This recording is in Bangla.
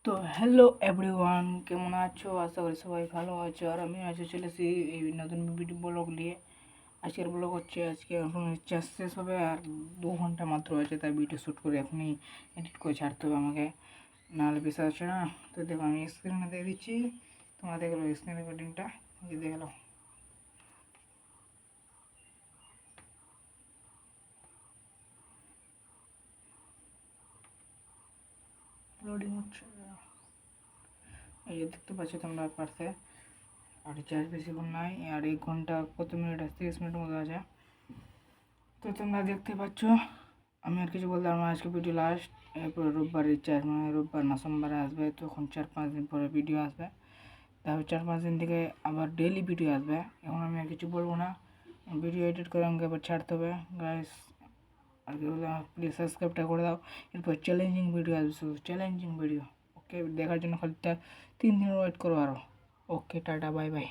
তো হ্যালো এভরিওয়ান, কেমন আছো? আশা করি সবাই ভালো আছো। আর আমি আছি চলেছি এই নতুন ভিডিও ব্লগ নিয়ে। আজকের ব্লগ হচ্ছে আজকে এখন চাষ শেষ হবে আর 2 ঘন্টা মাত্র আছে, তাই ভিডিও শ্যুট করে এখনই এডিট করে ছাড়তে হবে আমাকে, নাহলে বিশ্বাস হচ্ছে না। তো দেখো আমি স্ক্রিনে দিয়ে দিচ্ছি, তোমরা দেখলো স্ক্রিন রেকর্ডিংটা দিয়ে গেলো লোডিং হচ্ছে। এই যে দেখতে পাচ্ছ তোমরা পারছে, আর চার্জ বেশিক্ষণ নাই, আর 1 ঘন্টা কত মিনিট আছে, 30 মিনিটের মতো আছে। তো তোমরা দেখতে পাচ্ছ, আমি আর কিছু বলতে আমার আজকে ভিডিও লাস্ট। এরপর রোববার রিচার্জ, মানে রোববার না সোমবারে আসবে, তখন 4-5 দিন পরে ভিডিও আসবে। তারপর 4-5 দিন থেকে আবার ডেইলি ভিডিও আসবে। এখন আমি আর কিছু বলবো না, ভিডিও এডিট করে আমাকে আবার ছাড়তে হবে গাইস। আর কি বলবো, প্লিজ সাবস্ক্রাইবটা করে দাও। এরপর চ্যালেঞ্জিং ভিডিও আসবে, শুধু চ্যালেঞ্জিং ভিডিও। ওকে, দেখার জন্য খালি 3 দিন ওয়েট করো আরও। ওকে, টাটা, বাই বাই।